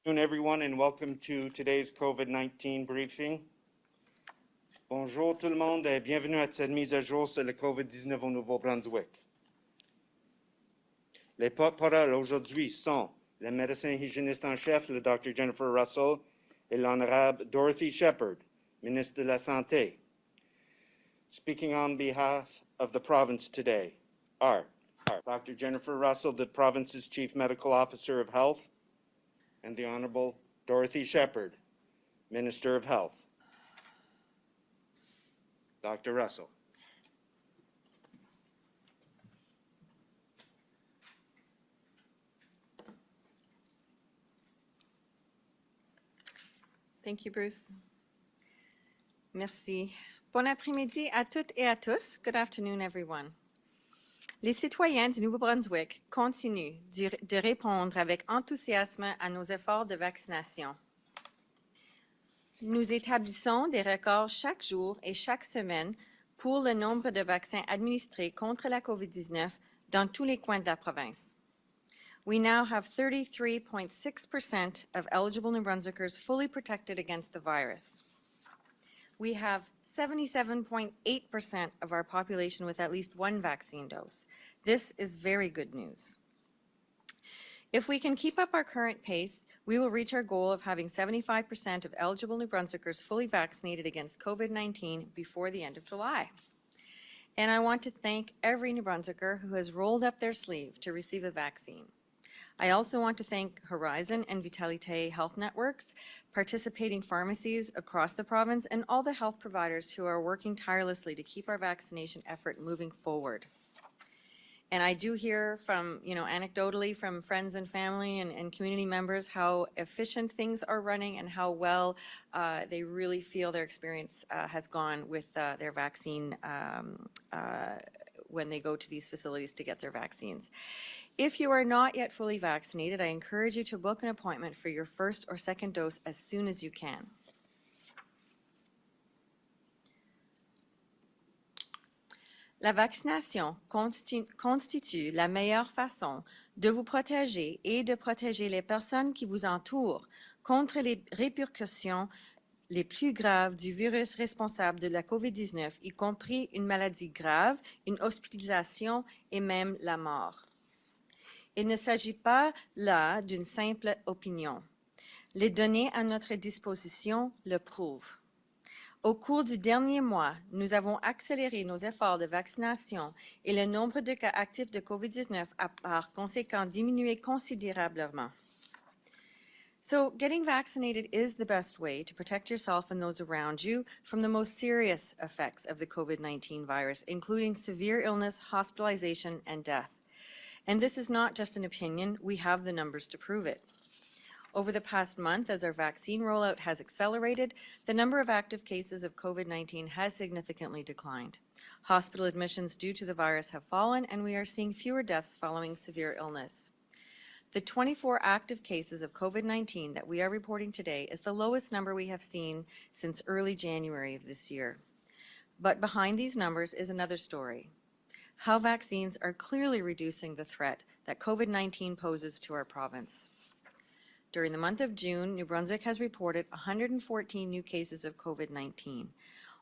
Good afternoon, everyone, and welcome to today's COVID-19 briefing. Bonjour tout le monde et bienvenue à cette mise à jour sur le COVID-19 au Nouveau-Brunswick. Les porte-paroles aujourd'hui sont le médecin hygiéniste en chef, le Dr. Jennifer Russell, et l'honorable Dorothy Shephard, ministre de la Santé. Speaking on behalf of the province today are Dr. Jennifer Russell, the province's Chief Medical Officer of Health, and the Honorable Dorothy Shephard, Minister of Health. Dr. Russell. Thank you, Bruce. Merci. Bon après-midi à toutes et à tous. Good afternoon, everyone. Les citoyens du Nouveau-Brunswick continuent de répondre avec enthousiasme à nos efforts de vaccination. Nous établissons des records chaque jour et chaque semaine pour le nombre de vaccins administrés contre la COVID-19 dans tous les coins de la province. We now have 33.6% of eligible New Brunswickers fully protected against the virus. We have 77.8% of our population with at least one vaccine dose. This is very good news. If we can keep up our current pace, we will reach our goal of having 75% of eligible New Brunswickers fully vaccinated against COVID-19 before the end of July. And I want to thank every New Brunswicker who has rolled up their sleeve to receive a vaccine. I also want to thank Horizon and Vitalité Health Networks, participating pharmacies across the province, and all the health providers who are working tirelessly to keep our vaccination effort moving forward. And I do hear from, anecdotally from friends and family and community members how efficient things are running and how well they really feel their experience has gone with their vaccine when they go to these facilities to get their vaccines. If you are not yet fully vaccinated, I encourage you to book an appointment for your first or second dose as soon as you can. La vaccination constitue la meilleure façon de vous protéger et de protéger les personnes qui vous entourent contre les répercussions les plus graves du virus responsable de la COVID-19, y compris une maladie grave, une hospitalisation et même la mort. Il ne s'agit pas là d'une simple opinion. Les données à notre disposition le prouvent. Au cours du dernier mois, nous avons accéléré nos efforts de vaccination et le nombre de cas actifs de COVID-19 a par conséquent diminué considérablement. So, getting vaccinated is the best way to protect yourself and those around you from the most serious effects of the COVID-19 virus, including severe illness, hospitalization, and death. And this is not just an opinion, we have the numbers to prove it. Over the past month, as our vaccine rollout has accelerated, the number of active cases of COVID-19 has significantly declined. Hospital admissions due to the virus have fallen, and we are seeing fewer deaths following severe illness. The 24 active cases of COVID-19 that we are reporting today is the lowest number we have seen since early January of this year. But behind these numbers is another story: how vaccines are clearly reducing the threat that COVID-19 poses to our province. During the month of June, New Brunswick has reported 114 new cases of COVID-19.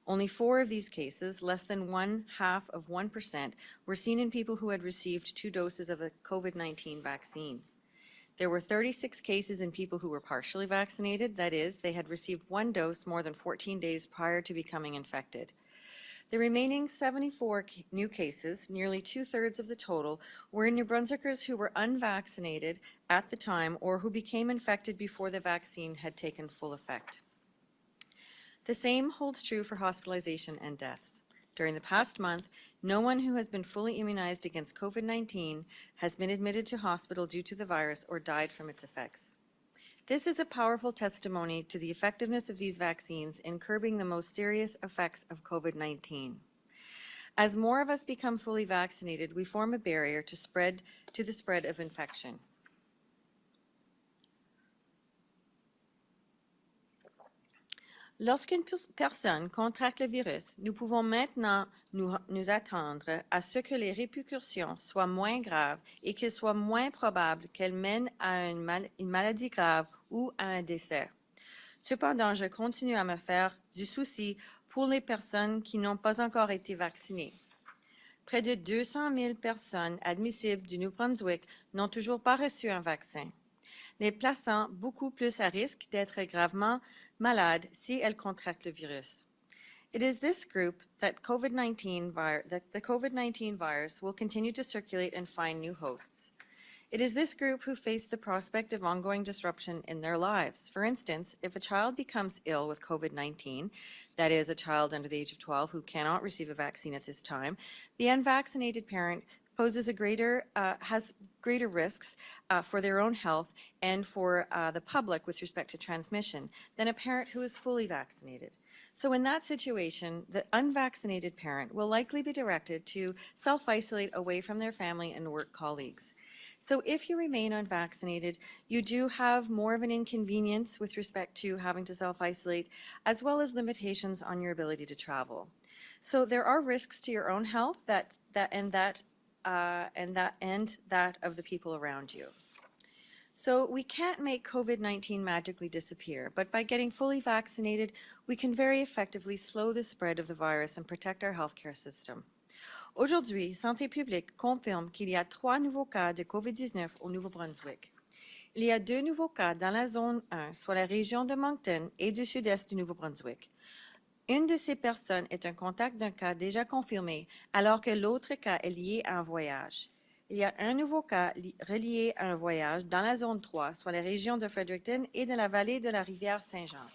Only 4 of these cases, less than 0.5%, were seen in people who had received 2 doses of a COVID-19 vaccine. There were 36 cases in people who were partially vaccinated, that is, they had received 1 dose more than 14 days prior to becoming infected. The remaining 74 new cases, nearly 2/3 of the total, were in New Brunswickers who were unvaccinated at the time or who became infected before the vaccine had taken full effect. The same holds true for hospitalization and deaths. During the past month, no one who has been fully immunized against COVID-19 has been admitted to hospital due to the virus or died from its effects. This is a powerful testimony to the effectiveness of these vaccines in curbing the most serious effects of COVID-19. As more of us become fully vaccinated, we form a barrier to the spread of infection. Lorsqu'une personne contracte le virus, nous pouvons maintenant nous attendre à ce que les répercussions soient moins graves et qu'il soit moins probable qu'elle mène à une maladie grave ou à un décès. Cependant, je continue à me faire du souci pour les personnes qui n'ont pas encore été vaccinées. Près de 200 000 personnes admissibles du Nouveau-Brunswick n'ont toujours pas reçu un vaccin, les plaçant beaucoup plus à risque d'être gravement malades si elles contractent le virus. It is this group that the COVID-19 virus will continue to circulate and find new hosts. It is this group who face the prospect of ongoing disruption in their lives. For instance, if a child becomes ill with COVID-19, that is, a child under the age of 12 who cannot receive a vaccine at this time, the unvaccinated parent has greater risks for their own health and for the public with respect to transmission than a parent who is fully vaccinated. So in that situation, the unvaccinated parent will likely be directed to self-isolate away from their family and work colleagues. So if you remain unvaccinated, you do have more of an inconvenience with respect to having to self-isolate, as well as limitations on your ability to travel. So there are risks to your own health and that of the people around you. So we can't make COVID-19 magically disappear, but by getting fully vaccinated, we can very effectively slow the spread of the virus and protect our healthcare system. Aujourd'hui, Santé publique confirme qu'il y a 3 nouveaux cas de COVID-19 au Nouveau-Brunswick. Il y a 2 nouveaux cas dans la zone 1, soit la région de Moncton et du sud-est du Nouveau-Brunswick. Une de ces personnes est un contact d'un cas déjà confirmé, alors que l'autre cas est lié à un voyage. Il y a un nouveau cas relié à un voyage dans la zone 3, soit la région de Fredericton et de la vallée de la rivière Saint-Jean.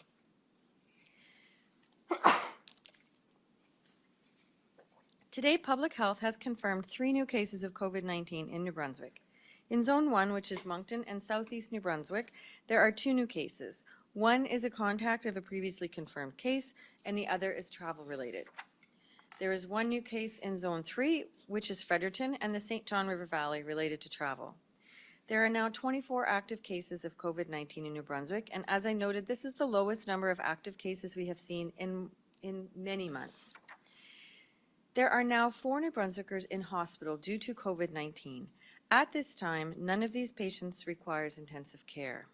Today, Public Health has confirmed 3 new cases of COVID-19 in New Brunswick. In Zone 1, which is Moncton and southeast New Brunswick, there are 2 new cases. One is a contact of a previously confirmed case, and the other is travel-related. There is 1 new case in Zone 3, which is Fredericton and the St. John River Valley related to travel. There are now 24 active cases of COVID-19 in New Brunswick, and as I noted, this is the lowest number of active cases we have seen in many months. There are now 4 New Brunswickers in hospital due to COVID-19. At this time, none of these patients requires intensive care.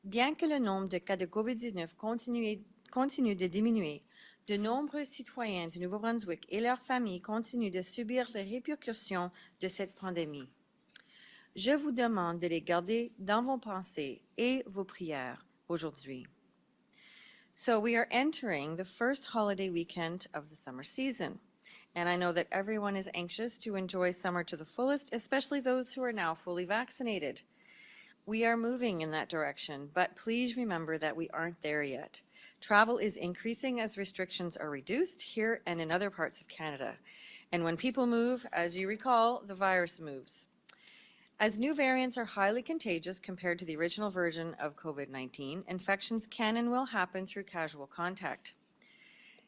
Bien que le nombre de cas de COVID-19 continue de diminuer, de nombreux citoyens du Nouveau-Brunswick et leurs familles continuent de subir les répercussions de cette pandémie. Je vous demande de les garder dans vos pensées et vos prières aujourd'hui. So we are entering the first holiday weekend of the summer season. And I know that everyone is anxious to enjoy summer to the fullest, especially those who are now fully vaccinated. We are moving in that direction, but please remember that we aren't there yet. Travel is increasing as restrictions are reduced here and in other parts of Canada. And when people move, as you recall, the virus moves. As new variants are highly contagious compared to the original version of COVID-19, infections can and will happen through casual contact.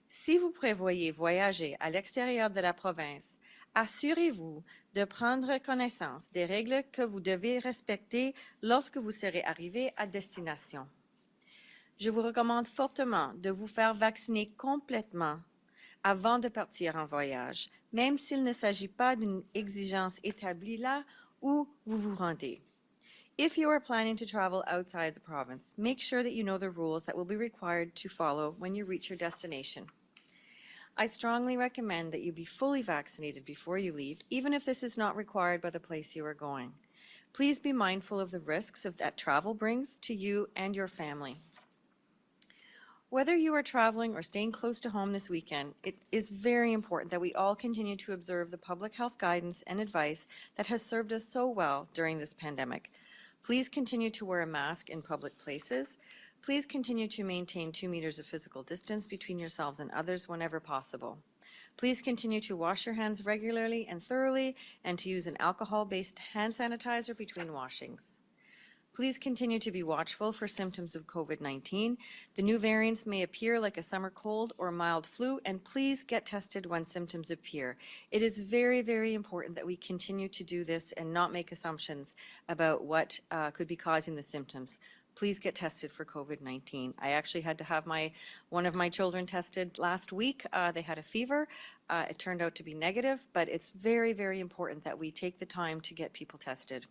Si vous prévoyez voyager à l'extérieur de la province, assurez-vous de prendre connaissance des règles que vous devez respecter lorsque vous serez arrivé à destination. Je vous recommande fortement de vous faire vacciner complètement avant de partir en voyage, même s'il ne s'agit pas d'une exigence établie là où vous vous rendez. If you are planning to travel outside the province, make sure that you know the rules that will be required to follow when you reach your destination. I strongly recommend that you be fully vaccinated before you leave, even if this is not required by the place you are going. Please be mindful of the risks that travel brings to you and your family. Whether you are traveling or staying close to home this weekend, it is very important that we all continue to observe the public health guidance and advice that has served us so well during this pandemic. Please continue to wear a mask in public places. Please continue to maintain 2 meters of physical distance between yourselves and others whenever possible. Please continue to wash your hands regularly and thoroughly and to use an alcohol-based hand sanitizer between washings. Please continue to be watchful for symptoms of COVID-19. The new variants may appear like a summer cold or mild flu, and please get tested when symptoms appear. It is very, very important that we continue to do this and not make assumptions about what could be causing the symptoms. please get tested for COVID-19. I actually had to have one of my children tested last week. They had a fever. It turned out to be negative, but it's very, very important that we take the time to get people tested.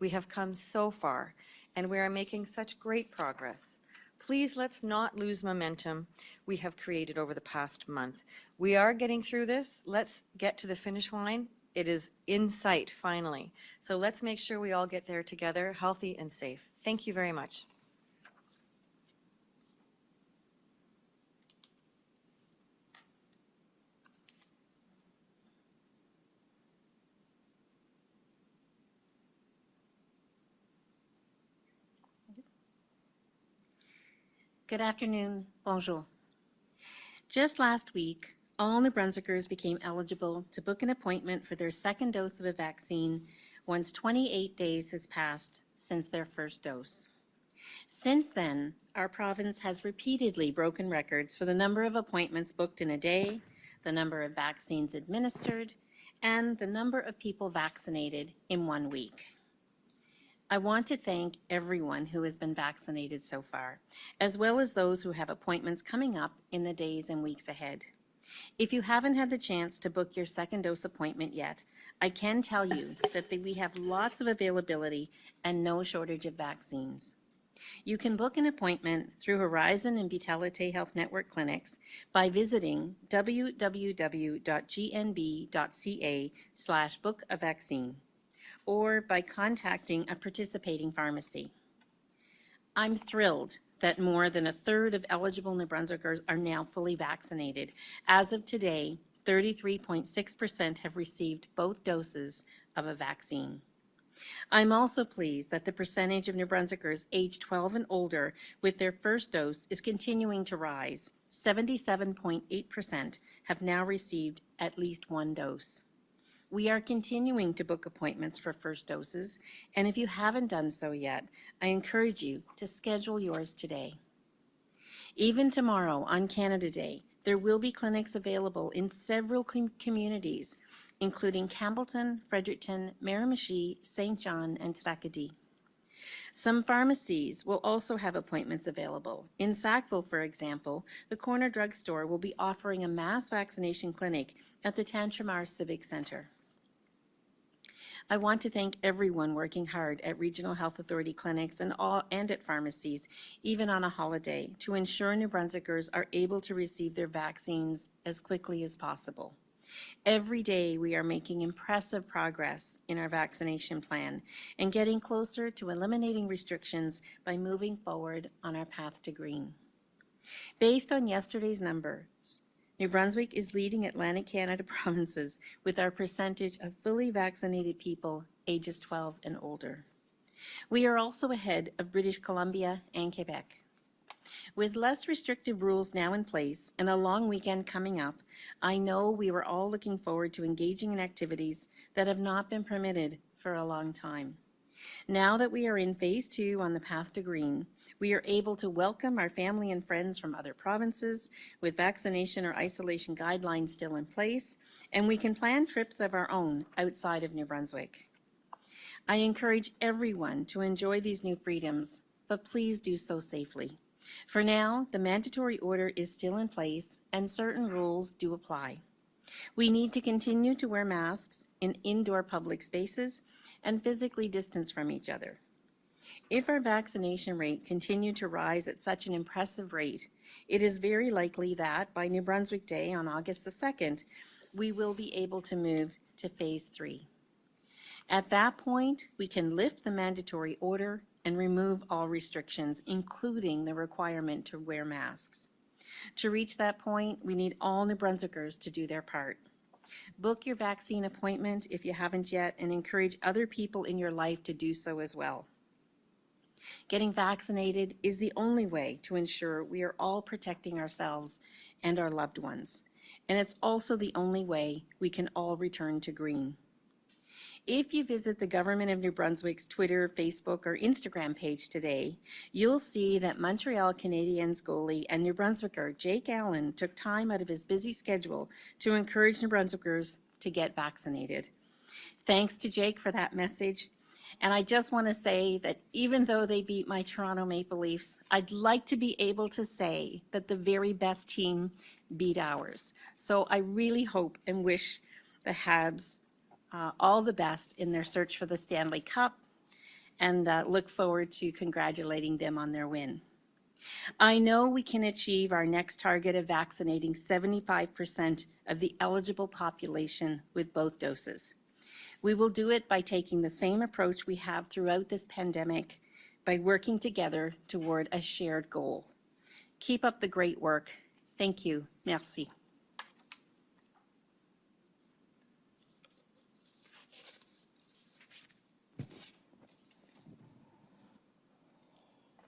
We have come so far, and we are making such great progress. Please let's not lose momentum we have created over the past month. We are getting through this. Let's get to the finish line. It is in sight, finally. So let's make sure we all get there together, healthy and safe. Thank you very much. Good afternoon, bonjour. Just last week, all New Brunswickers became eligible to book an appointment for their second dose of a vaccine once 28 days has passed since their first dose. Since then, our province has repeatedly broken records for the number of appointments booked in a day, the number of vaccines administered, and the number of people vaccinated in 1 week. I want to thank everyone who has been vaccinated so far, as well as those who have appointments coming up in the days and weeks ahead. If you haven't had the chance to book your second dose appointment yet, I can tell you that we have lots of availability and no shortage of vaccines. You can book an appointment through Horizon and Vitalite Health Network clinics by visiting www.gnb.ca/book-a-vaccine or by contacting a participating pharmacy. I'm thrilled that more than a third of eligible New Brunswickers are now fully vaccinated. As of today, 33.6% have received both doses of a vaccine. I'm also pleased that the percentage of New Brunswickers aged 12 and older with their first dose is continuing to rise. 77.8% have now received at least one dose. We are continuing to book appointments for first doses, and if you haven't done so yet, I encourage you to schedule yours today. Even tomorrow, on Canada Day, there will be clinics available in several communities, including Campbellton, Fredericton, Miramichi, St. John, and Tracadie. Some pharmacies will also have appointments available. In Sackville, for example, the Corner Drug Store will be offering a mass vaccination clinic at the Tantramar Civic Centre. I want to thank everyone working hard at Regional Health Authority clinics and at pharmacies, even on a holiday, to ensure New Brunswickers are able to receive their vaccines as quickly as possible. Every day we are making impressive progress in our vaccination plan and getting closer to eliminating restrictions by moving forward on our path to green. Based on yesterday's numbers, New Brunswick is leading Atlantic Canada provinces with our percentage of fully vaccinated people ages 12 and older. We are also ahead of British Columbia and Quebec. With less restrictive rules now in place and a long weekend coming up, I know we were all looking forward to engaging in activities that have not been permitted for a long time. Now that we are in phase 2 on the path to green, we are able to welcome our family and friends from other provinces with vaccination or isolation guidelines still in place, and we can plan trips of our own outside of New Brunswick. I encourage everyone to enjoy these new freedoms, but please do so safely. For now, the mandatory order is still in place and certain rules do apply. We need to continue to wear masks in indoor public spaces and physically distance from each other. If our vaccination rate continued to rise at such an impressive rate, it is very likely that by New Brunswick Day on August the 2nd, we will be able to move to phase 3. At that point, we can lift the mandatory order and remove all restrictions, including the requirement to wear masks. To reach that point, we need all New Brunswickers to do their part. Book your vaccine appointment if you haven't yet, and encourage other people in your life to do so as well. Getting vaccinated is the only way to ensure we are all protecting ourselves and our loved ones, and it's also the only way we can all return to green. If you visit the Government of New Brunswick's Twitter, Facebook, or Instagram page today, you'll see that Montreal Canadiens goalie and New Brunswicker Jake Allen took time out of his busy schedule to encourage New Brunswickers to get vaccinated. Thanks to Jake for that message, And I just want to say that even though they beat my Toronto Maple Leafs, I'd like to be able to say that the very best team beat ours. So I really hope and wish the Habs all the best in their search for the Stanley Cup, and look forward to congratulating them on their win. I know we can achieve our next target of vaccinating 75% of the eligible population with both doses. We will do it by taking the same approach we have throughout this pandemic, by working together toward a shared goal. Keep up the great work. Thank you. Merci.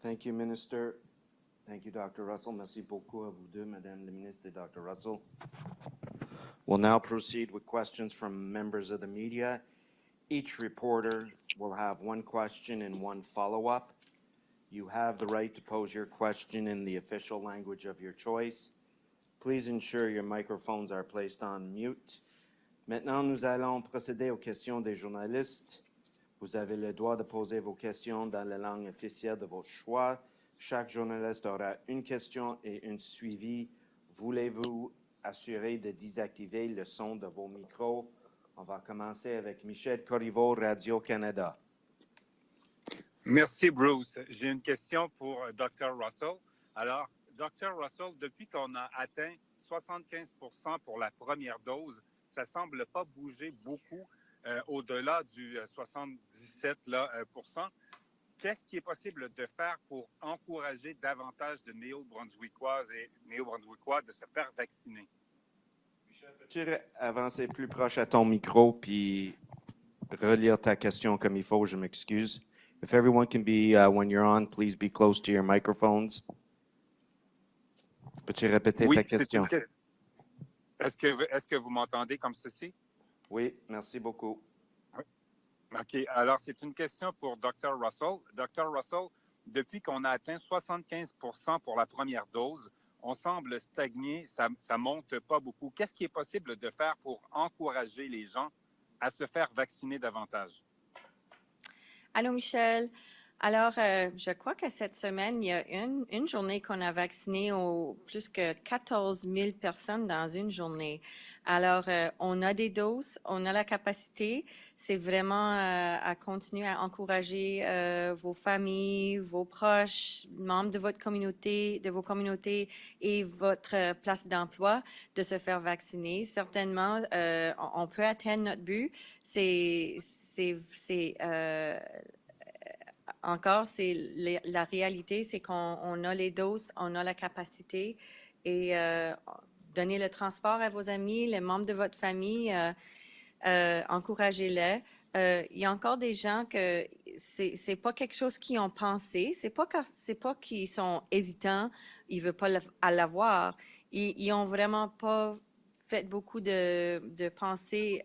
Thank you, Minister. Thank you, Dr. Russell. Merci beaucoup à vous deux, Madame la Ministre et Dr. Russell. We'll now proceed with questions from members of the media. Each reporter will have one question and one follow-up. You have the right to pose your question in the official language of your choice. Please ensure your microphones are placed on mute. Maintenant, nous allons procéder aux questions des journalistes. Vous avez le droit de poser vos questions dans la langue officielle de votre choix. Chaque journaliste aura une question et un suivi. Voulez-vous assurer de désactiver le son de vos micros? On va commencer avec Michel Corriveau, Radio-Canada. Merci, Bruce. J'ai une question pour Dr. Russell. Alors, Dr. Russell, depuis qu'on a atteint 75% pour la première dose, ça ne semble pas bouger beaucoup au-delà du 77%. Qu'est-ce qui est possible de faire pour encourager davantage de néo-brunswickoises et néo-brunswickois de se faire vacciner? Michel, peux-tu avancer plus proche à ton micro puis relire ta question comme il faut? Je m'excuse. If everyone can be, when you're on, please be close to your microphones. Peux-tu répéter ta question? Est-ce que vous m'entendez comme ceci? Oui, merci beaucoup. Oui. OK. Alors, c'est une question pour Dr. Russell. Dr. Russell, depuis qu'on a atteint 75% pour la première dose, on semble stagner, ça ne monte pas beaucoup. Qu'est-ce qui est possible de faire pour encourager les gens à se faire vacciner davantage? Allô, Michel. Alors, je crois que cette semaine, il y a une journée qu'on a vacciné plus que 14 000 personnes dans une journée. Alors, on a des doses, on a la capacité. C'est vraiment à continuer à encourager vos familles, vos proches, membres de votre communauté, de vos communautés et votre place d'emploi de se faire vacciner. Certainement, on peut atteindre notre but. Encore, la réalité, c'est qu'on a les doses, on a la capacité et donnez le transport à vos amis, les membres de votre famille, encouragez-les. Il y a encore des gens que c'est pas quelque chose qu'ils ont pensé, c'est pas qu'ils sont hésitants, ils veulent pas l'avoir. Ils ont vraiment pas fait beaucoup de pensées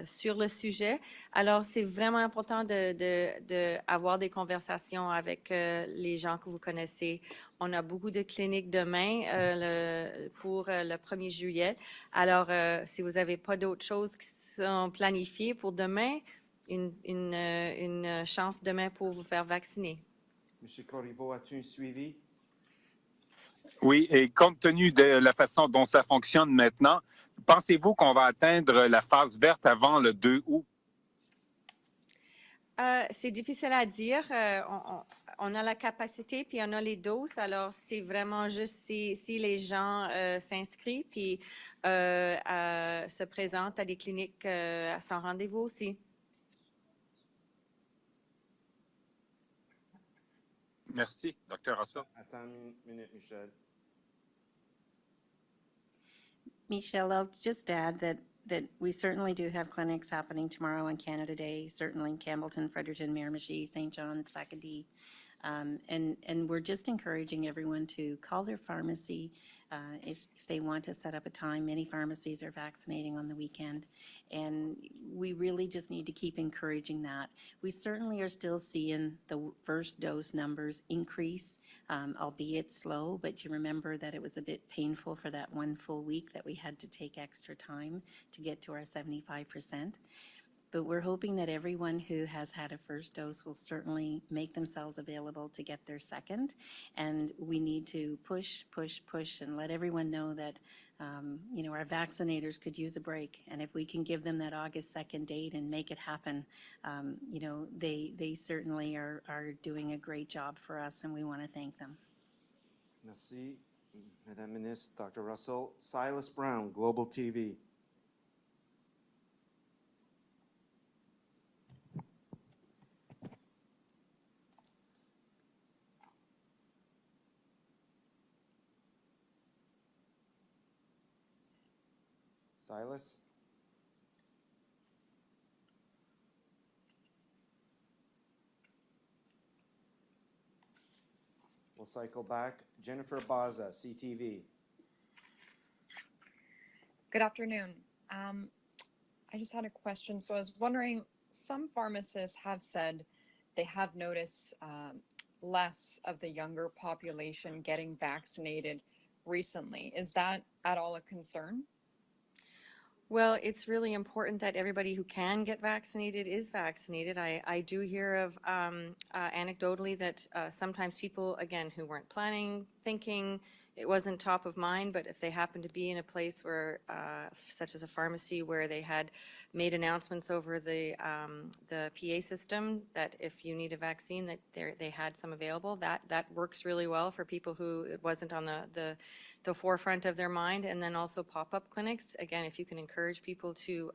sur le sujet. Alors, c'est vraiment important d'avoir des conversations avec les gens que vous connaissez. On a beaucoup de cliniques demain pour le 1er juillet. Alors, si vous n'avez pas d'autres choses qui sont planifiées pour demain, une chance demain pour vous faire vacciner. M. Corriveau, as-tu un suivi? Oui, et compte tenu de la façon dont ça fonctionne maintenant, pensez-vous qu'on va atteindre la phase verte avant le 2 août? C'est difficile à dire. On a la capacité, puis on a les doses. Alors, c'est vraiment juste si les gens s'inscrivent, puis se présentent à des cliniques sans rendez-vous aussi. Merci, Dr. Russell. Attends une minute, Michel. Michelle, I'll just add that we certainly do have clinics happening tomorrow on Canada Day, certainly in Campbellton, Fredericton, Miramichi, St. John's, Thacadie. And we're just encouraging everyone to call their pharmacy if they want to set up a time. Many pharmacies are vaccinating on the weekend, and we really just need to keep encouraging that. We certainly are still seeing the first dose numbers increase, albeit slow, but you remember that it was a bit painful for that one full week that we had to take extra time to get to our 75%. But we're hoping that everyone who has had a first dose will certainly make themselves available to get their second. And we need to push, push, push and let everyone know that, you know, our vaccinators could use a break. And if we can give them that August 2nd date and make it happen, you know, they certainly are doing a great job for us, and we want to thank them. Merci, Madame Ministre, Dr. Russell. Silas Brown, Global TV. Silas? We'll cycle back. Jennifer Baza, CTV. Good afternoon. I just had a question. So I was wondering, some pharmacists have said they have noticed less of the younger population getting vaccinated recently. Is that at all a concern? Well, it's really important that everybody who can get vaccinated is vaccinated. I do hear of anecdotally that sometimes people, again, who weren't planning, thinking, it wasn't top of mind, but if they happen to be in a place where, such as a pharmacy, where they had made announcements over the PA system that if you need a vaccine, that they had some available, that works really well for people who it wasn't on the forefront of their mind. And then also pop-up clinics. Again, if you can encourage people to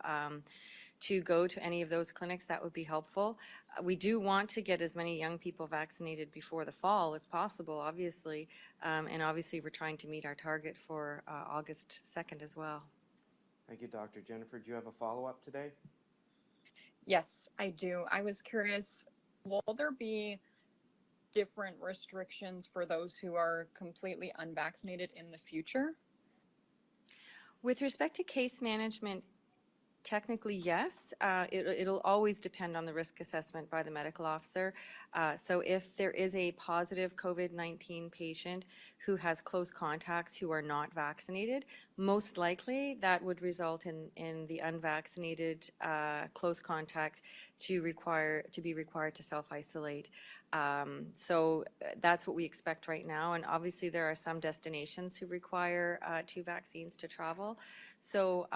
go to any of those clinics, that would be helpful. We do want to get as many young people vaccinated before the fall as possible, obviously. And obviously, we're trying to meet our target for August 2nd as well. Thank you, Dr. Jennifer. Do you have a follow-up today? Yes, I do. I was curious, will there be different restrictions for those who are completely unvaccinated in the future? With respect to case management, technically, yes. It'll always depend on the risk assessment by the medical officer. So if there is a positive COVID-19 patient who has close contacts who are not vaccinated, most likely that would result in the unvaccinated close contact to be required to self-isolate. So that's what we expect right now. And obviously there are some destinations who require 2 vaccines to travel. So,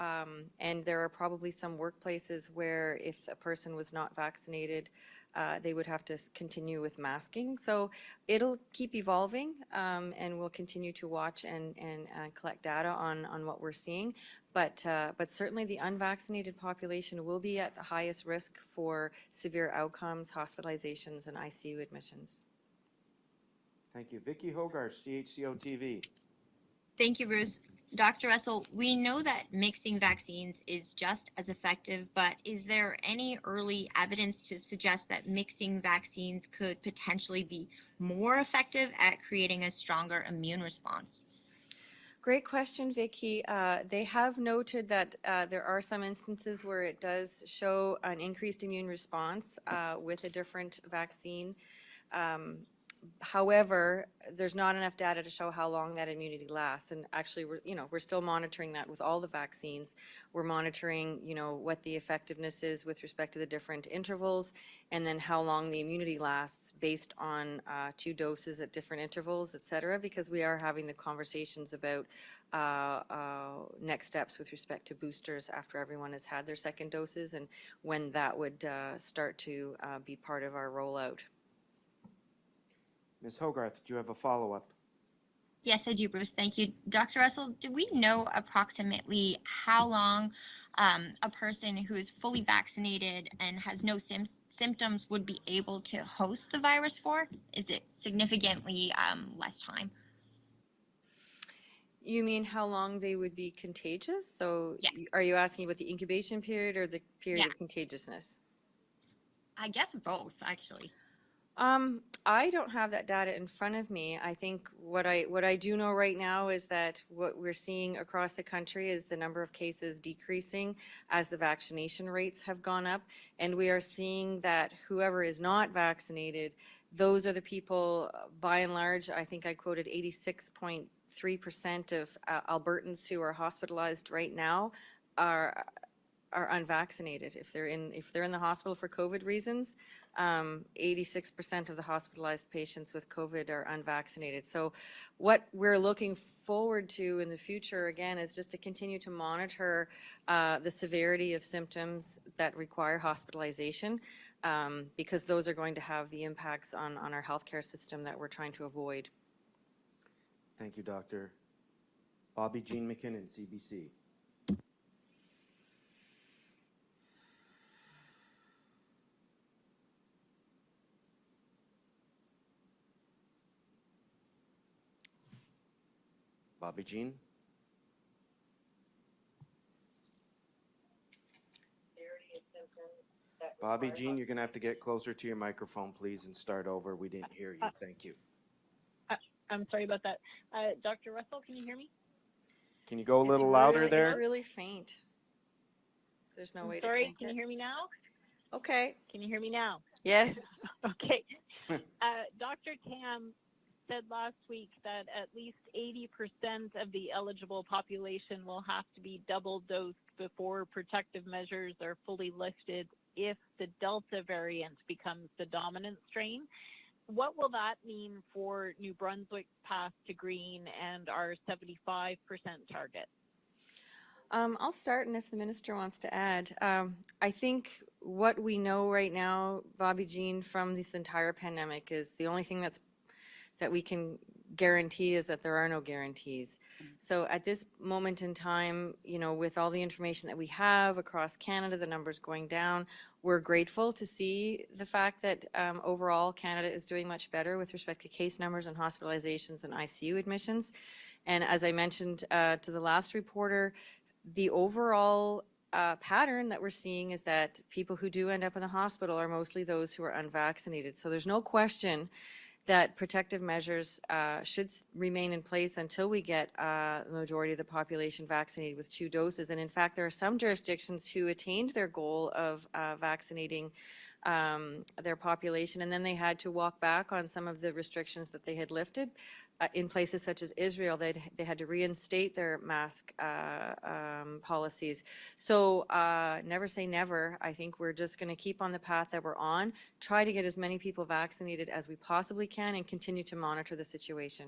and there are probably some workplaces where if a person was not vaccinated, they would have to continue with masking. So it'll keep evolving, and we'll continue to watch and collect data on what we're seeing. But certainly the unvaccinated population will be at the highest risk for severe outcomes, hospitalizations, and ICU admissions. Thank you. Vicki Hogarth, CHCO TV. Thank you, Bruce. Dr. Russell, we know that mixing vaccines is just as effective, but is there any early evidence to suggest that mixing vaccines could potentially be more effective at creating a stronger immune response? Great question, Vicki. They have noted that there are some instances where it does show an increased immune response with a different vaccine. However, there's not enough data to show how long that immunity lasts. And actually, we're still monitoring that with all the vaccines. We're monitoring, what the effectiveness is with respect to the different intervals, and then how long the immunity lasts based on 2 doses at different intervals, et cetera, because we are having the conversations about next steps with respect to boosters after everyone has had their second doses and when that would start to be part of our rollout. Ms. Hogarth, do you have a follow-up? Yes, I do, Bruce. Thank you. Dr. Russell, do we know approximately how long a person who is fully vaccinated and has no symptoms would be able to host the virus for? Is it significantly less time? You mean how long they would be contagious? So Yeah. Are you asking about the incubation period or the period Yeah. of contagiousness? I guess both, actually. I don't have that data in front of me. I think what I do know right now is that what we're seeing across the country is the number of cases decreasing as the vaccination rates have gone up, and we are seeing that whoever is not vaccinated, those are the people, by and large, I think I quoted 86.3% of Albertans who are hospitalized right now are are unvaccinated. If they're in the hospital for COVID reasons, 86% of the hospitalized patients with COVID are unvaccinated. So what we're looking forward to in the future, again, is just to continue to monitor the severity of symptoms that require hospitalization, because those are going to have the impacts on our healthcare system that we're trying to avoid. Thank you, Doctor. Bobby Jean McKinnon, CBC. Bobby Jean. Bobby Jean, you're going to have to get closer to your microphone, please, and start over. We didn't hear you. Thank you. I'm sorry about that. Dr. Russell, can you hear me? Can you go a little louder there? It's really faint. There's no way to Sorry, connect can it. you hear me now? Okay. Can you hear me now? Yes. Okay. Dr. Tam said last week that at least 80% of the eligible population will have to be double dosed before protective measures are fully lifted if the Delta variant becomes the dominant strain. What will that mean for New Brunswick's path to green and our 75% target? I'll start, and if the minister wants to add, I think what we know right now, Bobby Jean, from this entire pandemic is the only thing that we can guarantee is that there are no guarantees. So at this moment in time, you know, with all the information that we have across Canada, the numbers going down, we're grateful to see the fact that overall Canada is doing much better with respect to case numbers and hospitalizations and ICU admissions. And as I mentioned to the last reporter, the overall pattern that we're seeing is that people who do end up in the hospital are mostly those who are unvaccinated. So there's no question that protective measures should remain in place until we get the majority of the population vaccinated with 2 doses. And in fact, there are some jurisdictions who attained their goal of vaccinating their population, and then they had to walk back on some of the restrictions that they had lifted. In places such as Israel, they had to reinstate their mask policies. So never say never. I think we're just going to keep on the path that we're on, try to get as many people vaccinated as we possibly can, and continue to monitor the situation.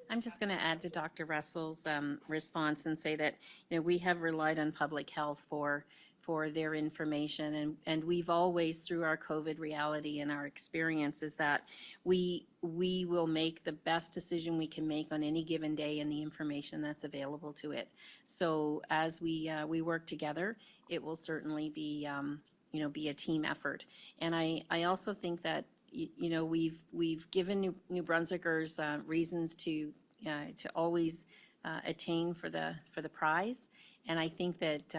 I'm just going to add to Dr. Russell's response and say that, you know, we have relied on public health for their information, and we've always, through our COVID reality and our experiences, that we will make the best decision we can make on any given day and the information that's available to it. So as we work together, it will certainly be you know, be a team effort. And I also think that, you know, we've given New Brunswickers reasons to always attain for the prize. And I think that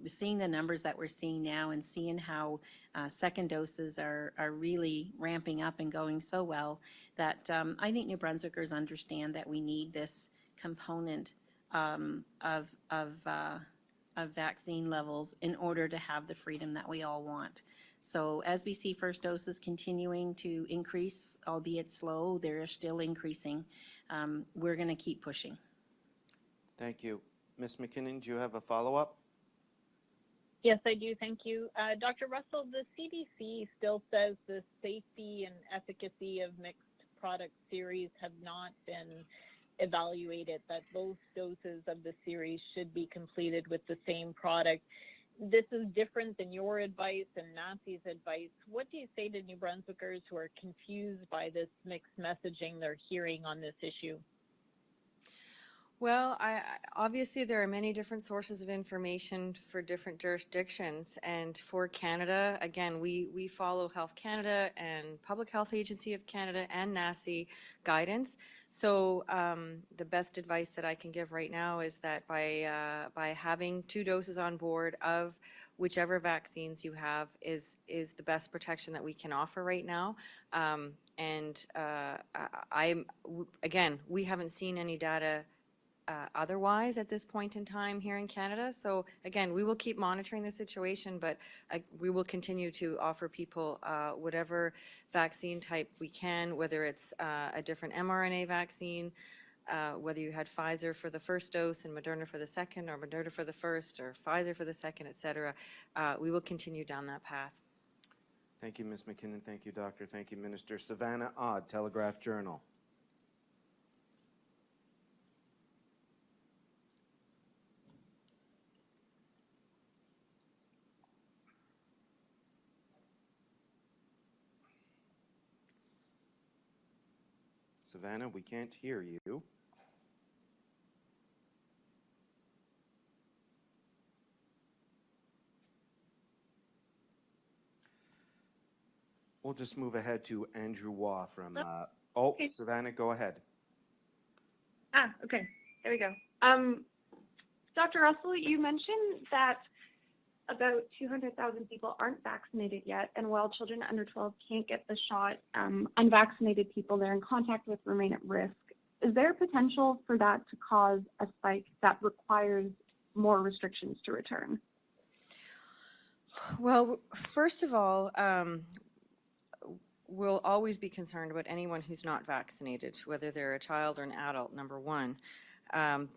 seeing the numbers that we're seeing now and seeing how second doses are really ramping up and going so well, that I think New Brunswickers understand that we need this component of vaccine levels in order to have the freedom that we all want. So as we see first doses continuing to increase, albeit slow, they're still increasing. We're going to keep pushing. Thank you. Ms. McKinnon, do you have a follow-up? Yes, I do. Thank you. Dr. Russell, the CDC still says the safety and efficacy of mixed product series have not been evaluated, that both doses of the series should be completed with the same product. This is different than your advice and Nancy's advice. What do you say to New Brunswickers who are confused by this mixed messaging they're hearing on this issue? Well, obviously there are many different sources of information for different jurisdictions, and for Canada, again, we follow Health Canada and Public Health Agency of Canada and NACI guidance. So the best advice that I can give right now is that by having 2 doses on board of whichever vaccines you have is the best protection that we can offer right now. Again, we haven't seen any data otherwise at this point in time here in Canada. So again, we will keep monitoring the situation, but we will continue to offer people whatever vaccine type we can, whether it's a different mRNA vaccine, whether you had Pfizer for the first dose and Moderna for the second, or Moderna for the first, or Pfizer for the second, et cetera, we will continue down that path. Thank you, Ms. McKinnon. Thank you, Doctor. Thank you, Minister. Savannah Odd, Telegraph Journal. Savannah, we can't hear you. We'll just move ahead to Andrew Waugh from, Okay. Savannah, go ahead. Okay, there we go. Dr. Russell, you mentioned that about 200,000 people aren't vaccinated yet, and while children under 12 can't get the shot, unvaccinated people they're in contact with remain at risk. Is there potential for that to cause a spike that requires more restrictions to return? Well, first of all, we'll always be concerned about anyone who's not vaccinated, whether they're a child or an adult, number one.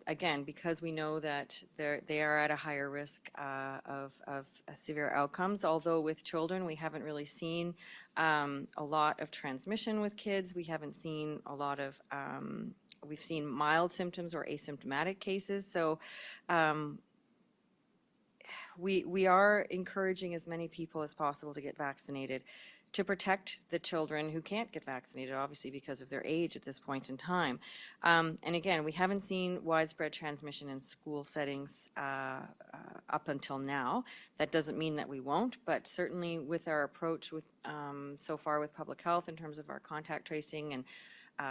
Again, because we know that they are at a higher risk of severe outcomes, although with children we haven't really seen a lot of transmission with kids. We haven't seen a lot of, we've seen mild symptoms or asymptomatic cases. So we are encouraging as many people as possible to get vaccinated, to protect the children who can't get vaccinated, obviously because of their age at this point in time. And again, we haven't seen widespread transmission in school settings up until now. That doesn't mean that we won't, but certainly with our approach with so far with public health in terms of our contact tracing and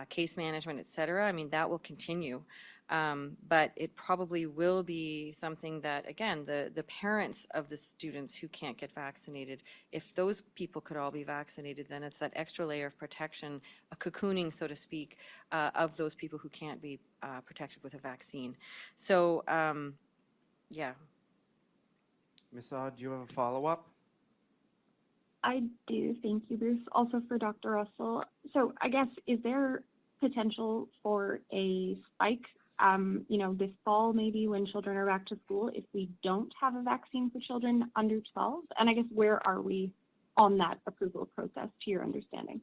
case management, et cetera, I mean, that will continue. But it probably will be something that, again, the parents of the students who can't get vaccinated, if those people could all be vaccinated, then it's that extra layer of protection, a cocooning, so to speak, of those people who can't be protected with a vaccine. So, yeah. Ms. Odd, do you have a follow-up? I do, thank you, Bruce. Also for Dr. Russell. So I guess, is there potential for a spike, this fall maybe when children are back to school if we don't have a vaccine for children under 12? And I guess where are we on that approval process to your understanding?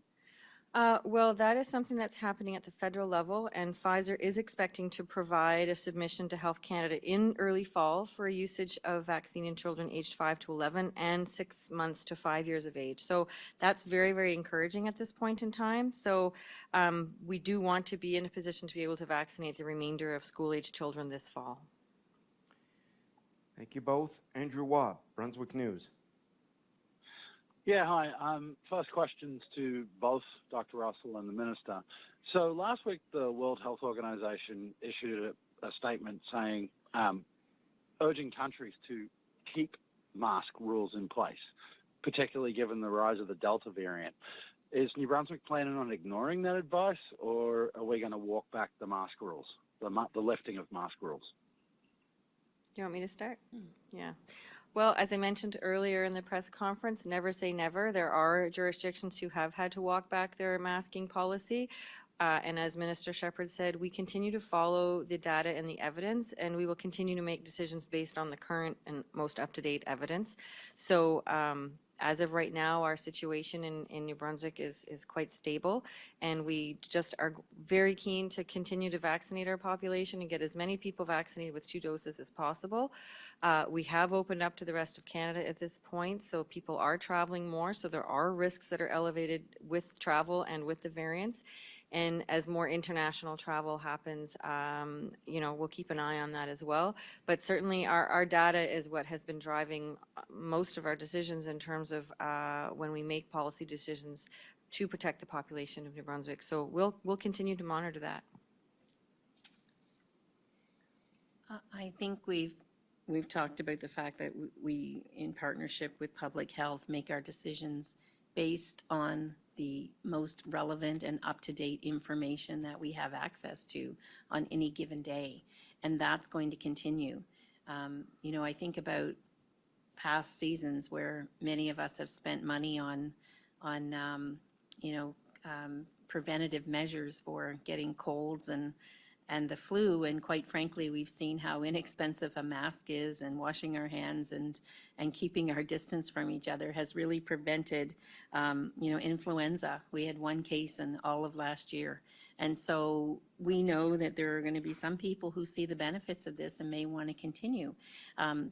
Well, that is something that's happening at the federal level, and Pfizer is expecting to provide a submission to Health Canada in early fall for usage of vaccine in children aged 5 to 11 and 6 months to 5 years of age. So that's very, very encouraging at this point in time. So we do want to be in a position to be able to vaccinate the remainder of school-age children this fall. Thank you both. Andrew Waugh, Brunswick News. Yeah, hi. First questions to both Dr. Russell and the Minister. So last week, the World Health Organization issued a statement saying, urging countries to keep mask rules in place, particularly given the rise of the Delta variant. Is New Brunswick planning on ignoring that advice, or are we going to walk back the mask rules, the lifting of mask rules? Do you want me to start? Yeah. Well, as I mentioned earlier in the press conference, never say never. There are jurisdictions who have had to walk back their masking policy. And as Minister Shephard said, we continue to follow the data and the evidence, and we will continue to make decisions based on the current and most up-to-date evidence. So as of right now, our situation in New Brunswick is quite stable, and we just are very keen to continue to vaccinate our population and get as many people vaccinated with 2 doses as possible. We have opened up to the rest of Canada at this point, so people are traveling more, so there are risks that are elevated with travel and with the variants. And as more international travel happens, we'll keep an eye on that as well. But certainly our data is what has been driving most of our decisions in terms of when we make policy decisions to protect the population of New Brunswick. So we'll continue to monitor that. I think we've talked about the fact that we, in partnership with public health, make our decisions based on the most relevant and up-to-date information that we have access to on any given day. And that's going to continue. I think about past seasons where many of us have spent money on preventative measures for getting colds and and the flu. And quite frankly, we've seen how inexpensive a mask is, and washing our hands and keeping our distance from each other has really prevented, influenza. We had one case in all of last year. And so we know that there are going to be some people who see the benefits of this and may want to continue.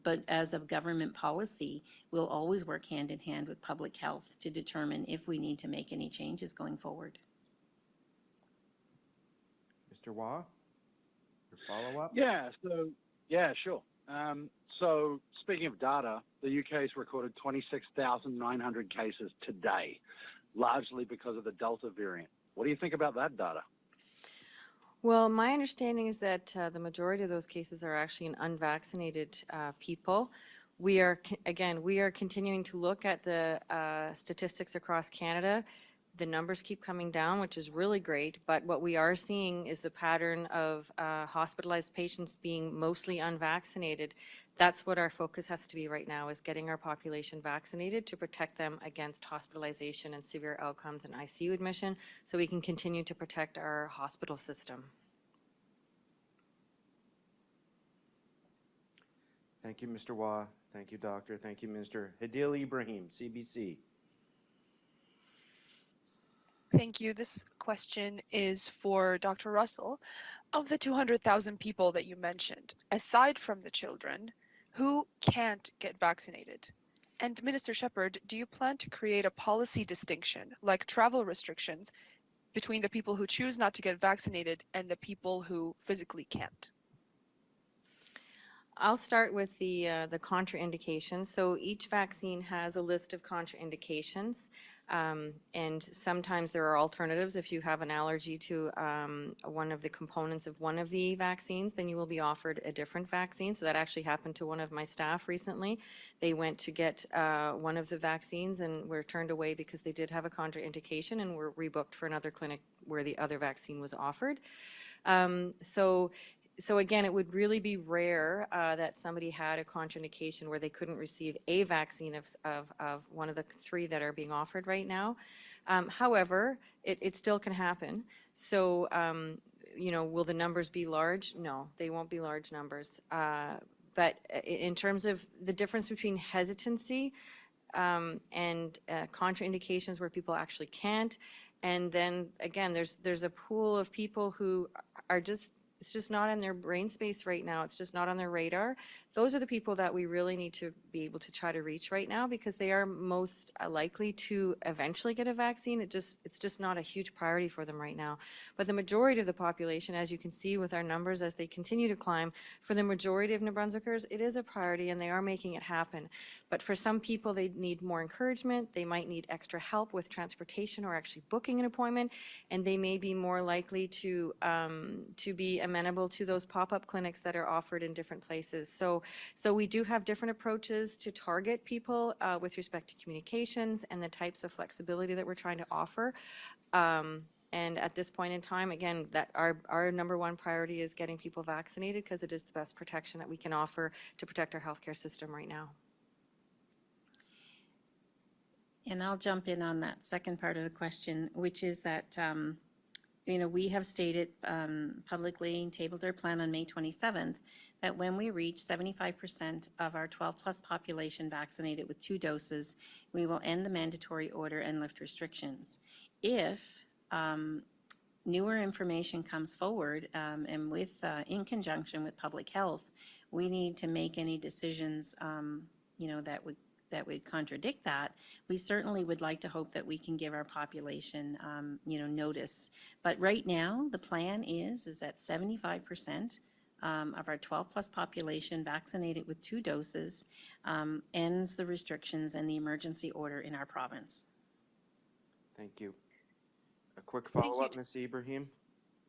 But as a government policy, we'll always work hand in hand with public health to determine if we need to make any changes going forward. Mr. Waugh, your follow-up? Yeah, sure. So speaking of data, the UK has recorded 26,900 cases today, largely because of the Delta variant. What do you think about that data? Well, my understanding is that the majority of those cases are actually in unvaccinated people. We are continuing to look at the statistics across Canada. The numbers keep coming down, which is really great, but what we are seeing is the pattern of hospitalized patients being mostly unvaccinated. That's what our focus has to be right now, is getting our population vaccinated to protect them against hospitalization and severe outcomes and ICU admission, so we can continue to protect our hospital system. Thank you, Mr. Waugh. Thank you, Doctor. Thank you, Minister. Hadil Ibrahim, CBC. Thank you. This question is for Dr. Russell. Of the 200,000 people that you mentioned, aside from the children, who can't get vaccinated? And Minister Shephard, do you plan to create a policy distinction, like travel restrictions, between the people who choose not to get vaccinated and the people who physically can't? I'll start with the contraindications. So each vaccine has a list of contraindications, and sometimes there are alternatives. If you have an allergy to one of the components of one of the vaccines, then you will be offered a different vaccine. So that actually happened to one of my staff recently. They went to get one of the vaccines and were turned away because they did have a contraindication and were rebooked for another clinic where the other vaccine was offered. So again, it would really be rare that somebody had a contraindication where they couldn't receive a vaccine of one of the three that are being offered right now. However, it still can happen. So, will the numbers be large? No, they won't be large numbers. But in terms of the difference between hesitancy and contraindications where people actually can't, and then again, there's a pool of people who are it's just not in their brain space right now. It's just not on their radar. Those are the people that we really need to be able to try to reach right now, because they are most likely to eventually get a vaccine. It's just not a huge priority for them right now. But the majority of the population, as you can see with our numbers as they continue to climb, for the majority of New Brunswickers, it is a priority and they are making it happen. But for some people, they need more encouragement. They might need extra help with transportation or actually booking an appointment, and they may be more likely to be amenable to those pop-up clinics that are offered in different places. So we do have different approaches to target people with respect to communications and the types of flexibility that we're trying to offer. And at this point in time, again, that our number one priority is getting people vaccinated, because it is the best protection that we can offer to protect our healthcare system right now. And I'll jump in on that second part of the question, which is that we have stated publicly and tabled our plan on May 27th that when we reach 75% of our 12+ population vaccinated with 2 doses, we will end the mandatory order and lift restrictions. If newer information comes forward and in conjunction with public health, we need to make any decisions that would contradict that, we certainly would like to hope that we can give our population, notice. But right now, the plan is that 75% of our 12+ population vaccinated with 2 doses ends the restrictions and the emergency order in our province. Thank you. A quick follow-up, Ms. Ibrahim?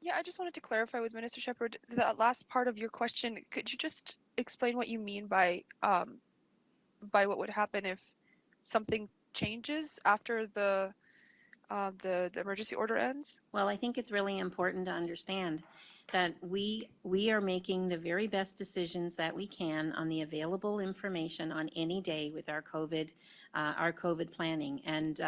Yeah, I just wanted to clarify with Minister Shephard, that last part of your question. Could you just explain what you mean by what would happen if something changes after the the emergency order ends? Well, I think it's really important to understand that we are making the very best decisions that we can on the available information on any day with our COVID planning. And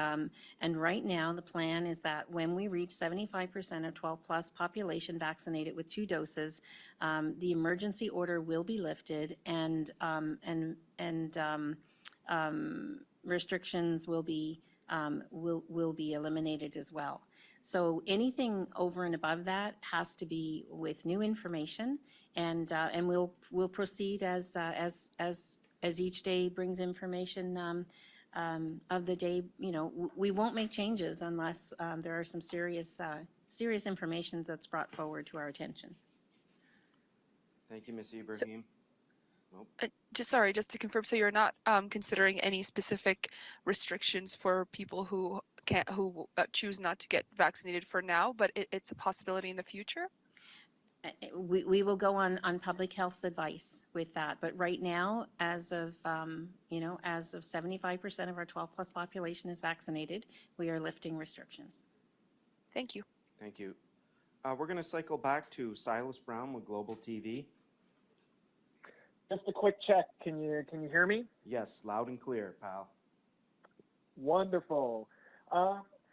right now, the plan is that when we reach 75% of 12 plus population vaccinated with 2 doses, the emergency order will be lifted and restrictions will be eliminated as well. So anything over and above that has to be with new information, and we'll proceed as each day brings information of the day. You know, we won't make changes unless there are some serious information that's brought forward to our attention. Thank you, Ms. Ibrahim. Just to confirm, so you're not considering any specific restrictions for people who choose not to get vaccinated for now, but it's a possibility in the future? We will go on public health's advice with that, but right now, as of 75% of our 12 plus population is vaccinated, we are lifting restrictions. Thank you. Thank you. We're going to cycle back to Silas Brown with Global TV. Just a quick check. Can you hear me? Yes, loud and clear, pal. Wonderful.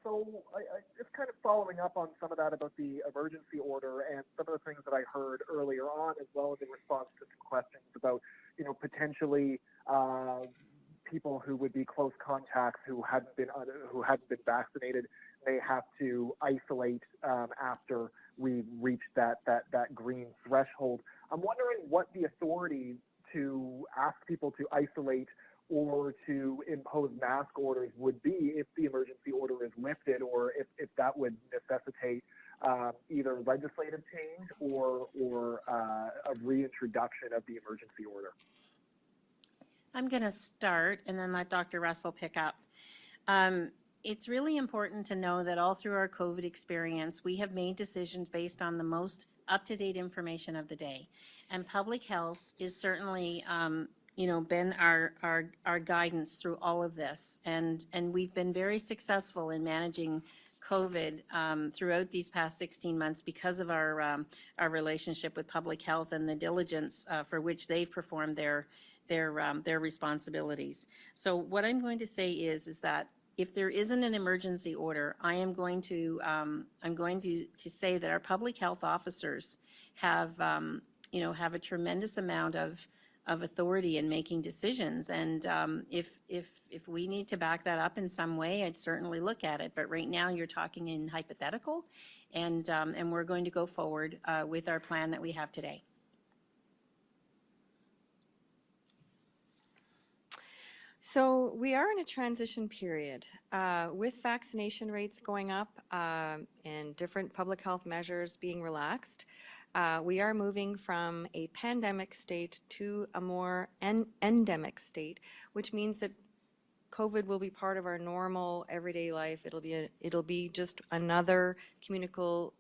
So I just kind of following up on some of that about the emergency order and some of the things that I heard earlier on, as well as in response to some questions about, potentially people who would be close contacts who hadn't been vaccinated may have to isolate after we reach that green threshold. I'm wondering what the authority to ask people to isolate or to impose mask orders would be if the emergency order is lifted, or if that would necessitate either legislative change or a reintroduction of the emergency order. I'm going to start and then let Dr. Russell pick up. It's really important to know that all through our COVID experience, we have made decisions based on the most up-to-date information of the day. And public health is certainly, been our guidance through all of this. And we've been very successful in managing COVID throughout these past 16 months because of our relationship with public health and the diligence for which they've performed their responsibilities. So what I'm going to say is that if there isn't an emergency order, I'm going to say that our public health officers have a tremendous amount of authority in making decisions, and if we need to back that up in some way, I'd certainly look at it. But right now, you're talking in hypothetical, and we're going to go forward with our plan that we have today. So we are in a transition period with vaccination rates going up and different public health measures being relaxed. We are moving from a pandemic state to a more endemic state, which means that COVID will be part of our normal everyday life. It'll be just another communicable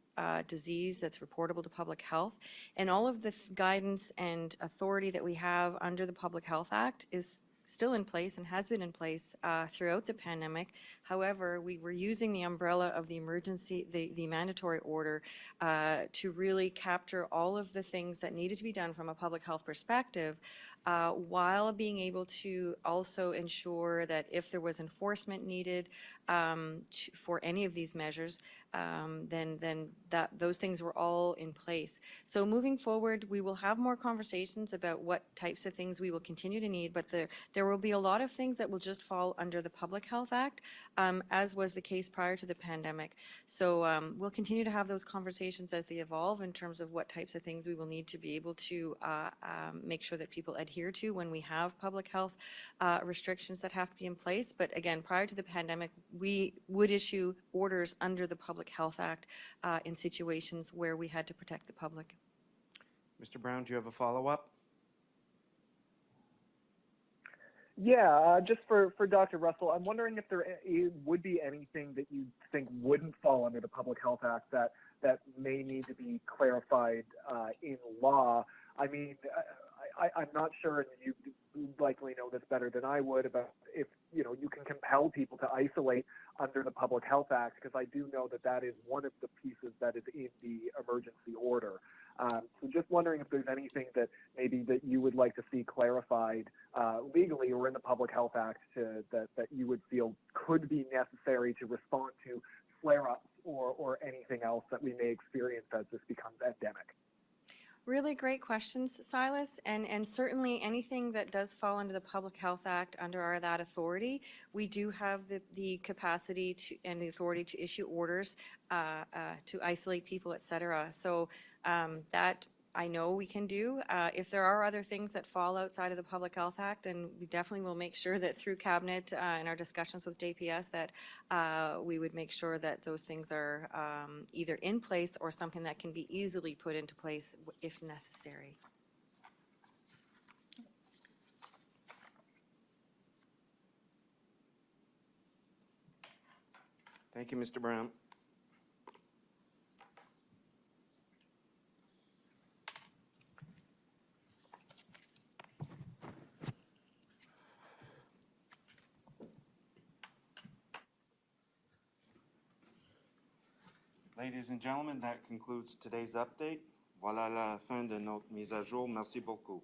disease that's reportable to public health, and all of the guidance and authority that we have under the Public Health Act is still in place and has been in place throughout the pandemic. However, we were using the umbrella of the emergency, the mandatory order to really capture all of the things that needed to be done from a public health perspective, while being able to also ensure that if there was enforcement needed for any of these measures, then those things were all in place. So moving forward, we will have more conversations about what types of things we will continue to need, but there will be a lot of things that will just fall under the Public Health Act, as was the case prior to the pandemic. So we'll continue to have those conversations as they evolve in terms of what types of things we will need to be able to make sure that people adhere to when we have public health restrictions that have to be in place. But again, prior to the pandemic, we would issue orders under the Public Health Act in situations where we had to protect the public. Mr. Brown, do you have a follow-up? Yeah, just for Dr. Russell, I'm wondering if there would be anything that you think wouldn't fall under the Public Health Act that may need to be clarified in law. I mean, I'm not sure, and you likely know this better than I would about if you can compel people to isolate under the Public Health Act, because I do know that that is one of the pieces that is in the emergency order. So just wondering if there's anything that maybe that you would like to see clarified legally or in the Public Health Act that you would feel could be necessary to respond to flare-ups or anything else that we may experience as this becomes endemic. Really great questions, Silas, and certainly anything that does fall under the Public Health Act under that authority, we do have the capacity to and the authority to issue orders to isolate people, et cetera. So that I know we can do. If there are other things that fall outside of the Public Health Act, and we definitely will make sure that through Cabinet and our discussions with JPS that we would make sure that those things are either in place or something that can be easily put into place if necessary. Thank you, Mr. Brown. Ladies and gentlemen, that concludes today's update. Voilà la fin de notre mise à jour. Merci beaucoup.